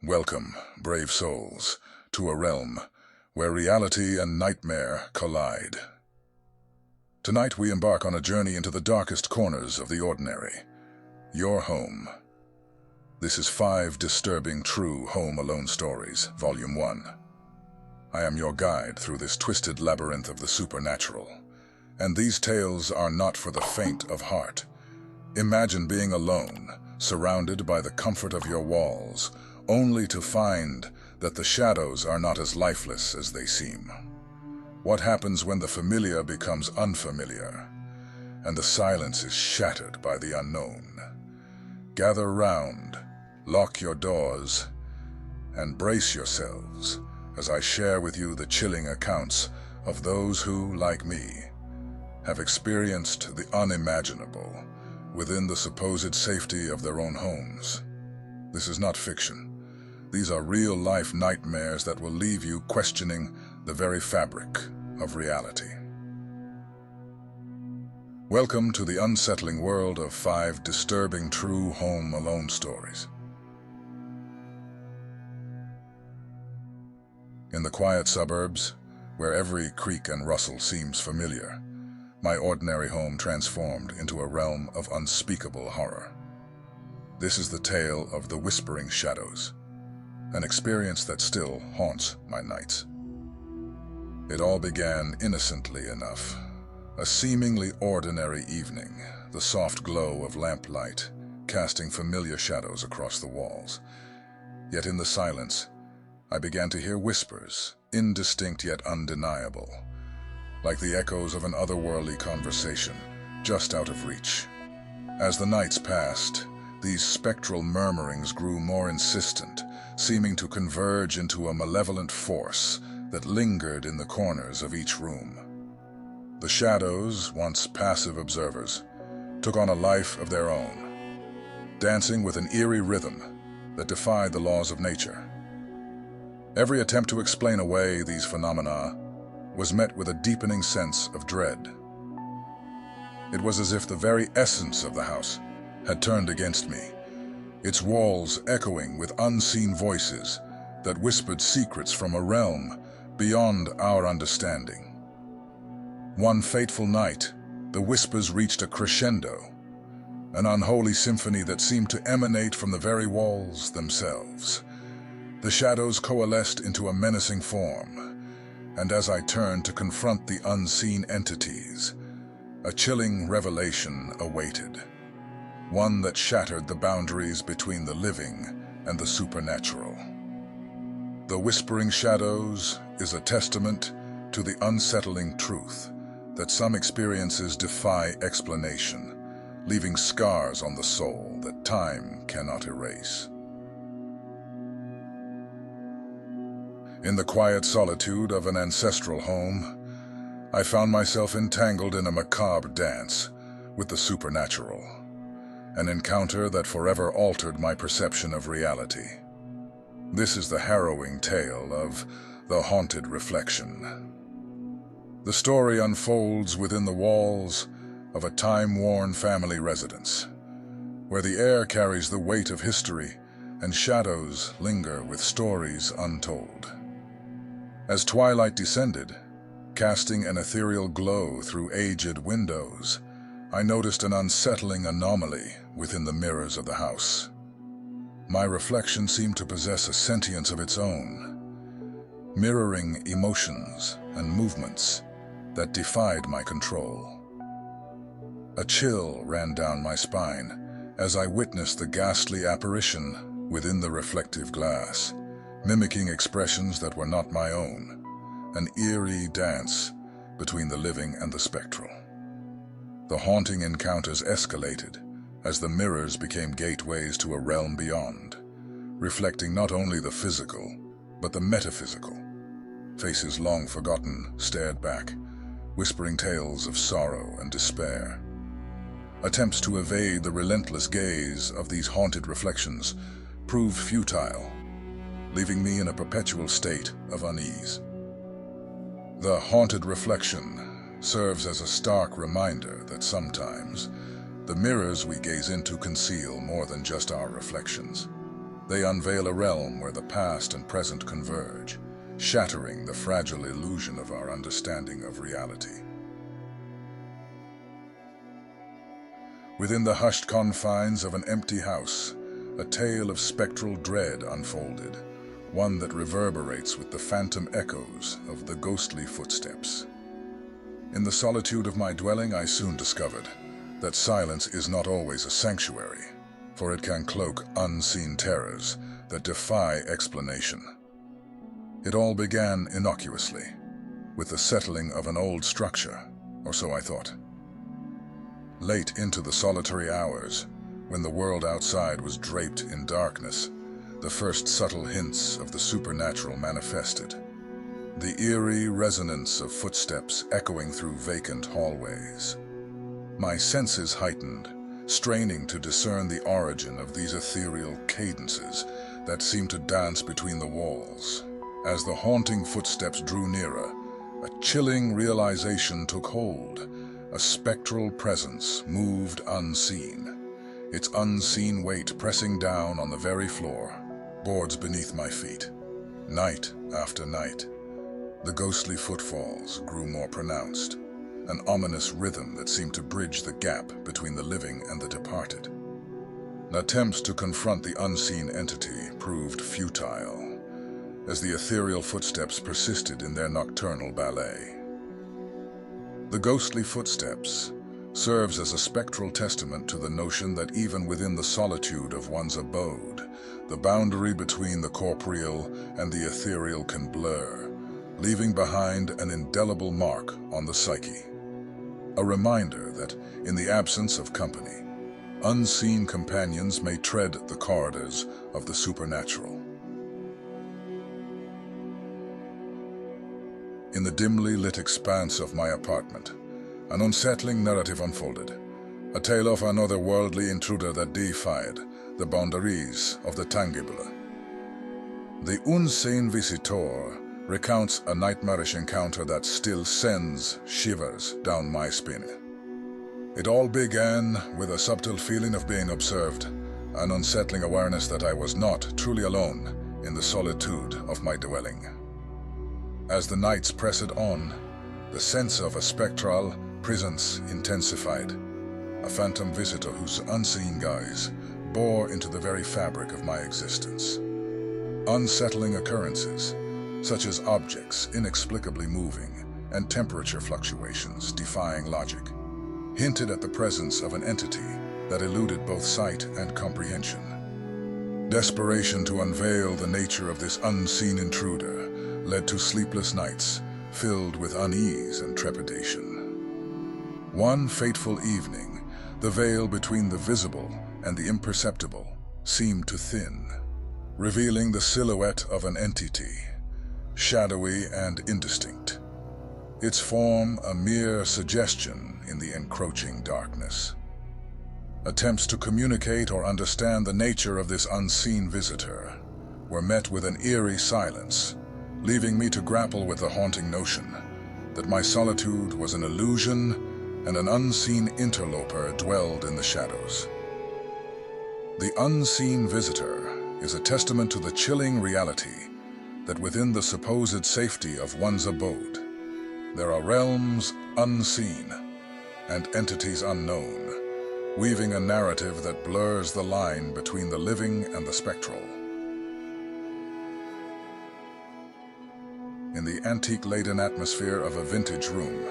Welcome, brave souls, to a realm where reality and nightmare collide. Tonight we embark on a journey into the darkest corners of the ordinary, your home. This is 5 Disturbing True Home Alone Stories, Volume 1. I am your guide through this twisted labyrinth of the supernatural, and these tales are not for the faint of heart. Imagine being alone, surrounded by the comfort of your walls, only to find that the shadows are not as lifeless as they seem. What happens when the familiar becomes unfamiliar, and the silence is shattered by the unknown? Gather round, lock your doors, and brace yourselves as I share with you the chilling accounts of those who, like me, have experienced the unimaginable within the supposed safety of their own homes. This is not fiction. These are real-life nightmares that will leave you questioning the very fabric of reality. Welcome to the unsettling world of 5 disturbing true home alone stories. In the quiet suburbs, where every creak and rustle seems familiar, my ordinary home transformed into a realm of unspeakable horror. This is the tale of the Whispering Shadows, an experience that still haunts my nights. It all began innocently enough. A seemingly ordinary evening, the soft glow of lamplight casting familiar shadows across the walls. Yet in the silence, I began to hear whispers, indistinct yet undeniable, like the echoes of an otherworldly conversation, just out of reach. As the nights passed, these spectral murmurings grew more insistent, seeming to converge into a malevolent force that lingered in the corners of each room. The shadows, once passive observers, took on a life of their own, dancing with an eerie rhythm that defied the laws of nature. Every attempt to explain away these phenomena was met with a deepening sense of dread. It was as if the very essence of the house had turned against me, its walls echoing with unseen voices that whispered secrets from a realm beyond our understanding. One fateful night, the whispers reached a crescendo, an unholy symphony that seemed to emanate from the very walls themselves. The shadows coalesced into a menacing form, and as I turned to confront the unseen entities, a chilling revelation awaited. One that shattered the boundaries between the living and the supernatural. The Whispering Shadows is a testament to the unsettling truth that some experiences defy explanation, leaving scars on the soul that time cannot erase. In the quiet solitude of an ancestral home, I found myself entangled in a macabre dance with the supernatural. An encounter that forever altered my perception of reality. This is the harrowing tale of the haunted reflection. The story unfolds within the walls of a time-worn family residence, where the air carries the weight of history and shadows linger with stories untold. As twilight descended, casting an ethereal glow through aged windows, I noticed an unsettling anomaly within the mirrors of the house. My reflection seemed to possess a sentience of its own, mirroring emotions and movements that defied my control. A chill ran down my spine as I witnessed the ghastly apparition within the reflective glass, mimicking expressions that were not my own, an eerie dance between the living and the spectral. The haunting encounters escalated as the mirrors became gateways to a realm beyond, reflecting not only the physical, but the metaphysical. Faces long forgotten stared back, whispering tales of sorrow and despair. Attempts to evade the relentless gaze of these haunted reflections proved futile, leaving me in a perpetual state of unease. The haunted reflection serves as a stark reminder that sometimes the mirrors we gaze into conceal more than just our reflections. They unveil a realm where the past and present converge, shattering the fragile illusion of our understanding of reality. Within the hushed confines of an empty house, a tale of spectral dread unfolded, one that reverberates with the phantom echoes of the ghostly footsteps. In the solitude of my dwelling, I soon discovered that silence is not always a sanctuary, for it can cloak unseen terrors that defy explanation. It all began innocuously, with the settling of an old structure, or so I thought. Late into the solitary hours, when the world outside was draped in darkness, the first subtle hints of the supernatural manifested. The eerie resonance of footsteps echoing through vacant hallways. My senses heightened, straining to discern the origin of these ethereal cadences that seemed to dance between the walls. As the haunting footsteps drew nearer, a chilling realization took hold. A spectral presence moved unseen, its unseen weight pressing down on the very floor, boards beneath my feet. Night after night, the ghostly footfalls grew more pronounced, an ominous rhythm that seemed to bridge the gap between the living and the departed. Attempts to confront the unseen entity proved futile, as the ethereal footsteps persisted in their nocturnal ballet. The ghostly footsteps serves as a spectral testament to the notion that even within the solitude of one's abode, the boundary between the corporeal and the ethereal can blur, leaving behind an indelible mark on the psyche. A reminder that, in the absence of company, unseen companions may tread the corridors of the supernatural. In the dimly lit expanse of my apartment, an unsettling narrative unfolded, a tale of an otherworldly intruder that defied the boundaries of the tangible. The unseen visitor recounts a nightmarish encounter that still sends shivers down my spine. It all began with a subtle feeling of being observed, an unsettling awareness that I was not truly alone in the solitude of my dwelling. As the nights pressed on, the sense of a spectral presence intensified, a phantom visitor whose unseen gaze bore into the very fabric of my existence. Unsettling occurrences, such as objects inexplicably moving and temperature fluctuations defying logic, hinted at the presence of an entity that eluded both sight and comprehension. Desperation to unveil the nature of this unseen intruder led to sleepless nights filled with unease and trepidation. One fateful evening, the veil between the visible and the imperceptible seemed to thin, revealing the silhouette of an entity, shadowy and indistinct, its form a mere suggestion in the encroaching darkness. Attempts to communicate or understand the nature of this unseen visitor were met with an eerie silence, leaving me to grapple with the haunting notion that my solitude was an illusion and an unseen interloper dwelled in the shadows. The unseen visitor is a testament to the chilling reality that within the supposed safety of one's abode, there are realms unseen and entities unknown, weaving a narrative that blurs the line between the living and the spectral. In the antique-laden atmosphere of a vintage room,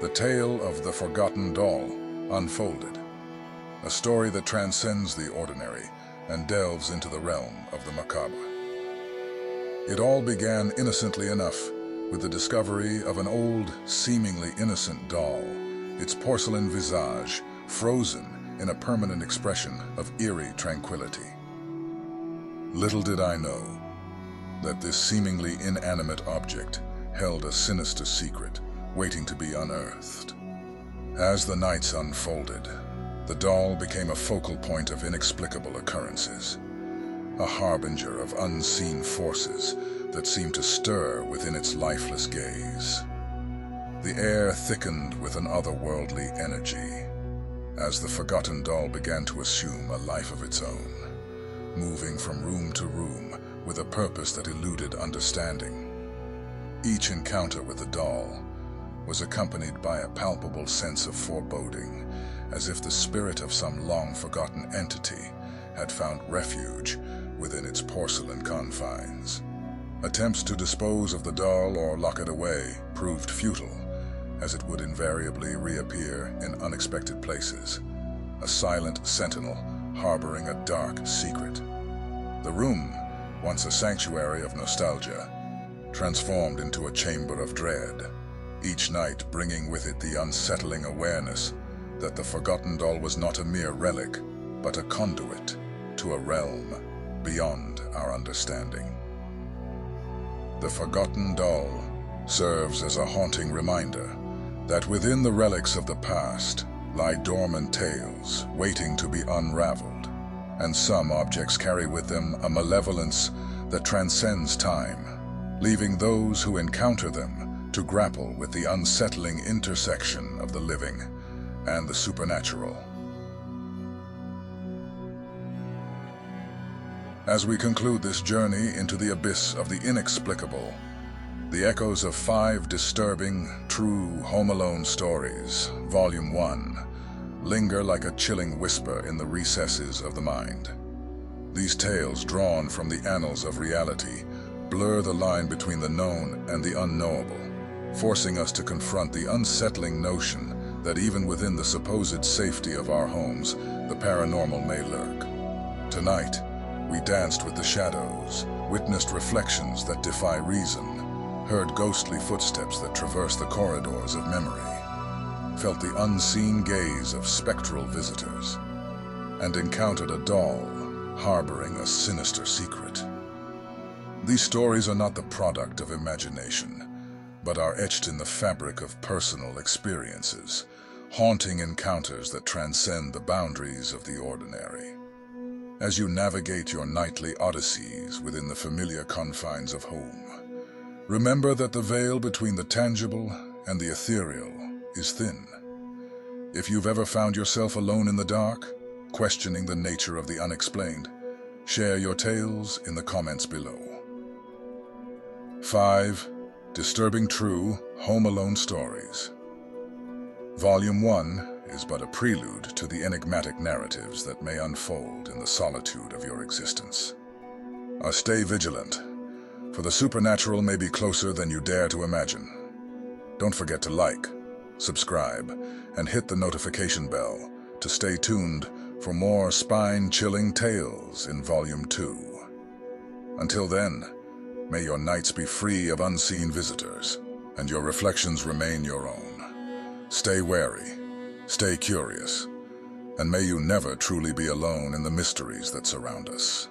the tale of the forgotten doll unfolded, a story that transcends the ordinary and delves into the realm of the macabre. It all began innocently enough with the discovery of an old, seemingly innocent doll, its porcelain visage frozen in a permanent expression of eerie tranquility. Little did I know that this seemingly inanimate object held a sinister secret waiting to be unearthed. As the nights unfolded, the doll became a focal point of inexplicable occurrences, a harbinger of unseen forces that seemed to stir within its lifeless gaze. The air thickened with an otherworldly energy as the forgotten doll began to assume a life of its own, moving from room to room with a purpose that eluded understanding. Each encounter with the doll was accompanied by a palpable sense of foreboding, as if the spirit of some long-forgotten entity had found refuge within its porcelain confines. Attempts to dispose of the doll or lock it away proved futile, as it would invariably reappear in unexpected places, a silent sentinel harboring a dark secret. The room, once a sanctuary of nostalgia, transformed into a chamber of dread, each night bringing with it the unsettling awareness that the forgotten doll was not a mere relic, but a conduit to a realm beyond our understanding. The forgotten doll serves as a haunting reminder that within the relics of the past lie dormant tales waiting to be unraveled, and some objects carry with them a malevolence that transcends time, leaving those who encounter them to grapple with the unsettling intersection of the living and the supernatural. As we conclude this journey into the abyss of the inexplicable, the echoes of 5 disturbing, true Home Alone stories, Volume 1, linger like a chilling whisper in the recesses of the mind. These tales, drawn from the annals of reality, blur the line between the known and the unknowable, forcing us to confront the unsettling notion that even within the supposed safety of our homes, the paranormal may lurk. Tonight, we danced with the shadows, witnessed reflections that defy reason, heard ghostly footsteps that traverse the corridors of memory, felt the unseen gaze of spectral visitors, and encountered a doll harboring a sinister secret. These stories are not the product of imagination, but are etched in the fabric of personal experiences, haunting encounters that transcend the boundaries of the ordinary. As you navigate your nightly odysseys within the familiar confines of home, remember that the veil between the tangible and the ethereal is thin. If you've ever found yourself alone in the dark, questioning the nature of the unexplained, share your tales in the comments below. 5 Disturbing True Home Alone Stories. Volume 1 is but a prelude to the enigmatic narratives that may unfold in the solitude of your existence. Stay vigilant, for the supernatural may be closer than you dare to imagine. Don't forget to like, subscribe, and hit the notification bell to stay tuned for more spine-chilling tales in Volume 2. Until then, may your nights be free of unseen visitors, and your reflections remain your own. Stay wary, stay curious, and may you never truly be alone in the mysteries that surround us.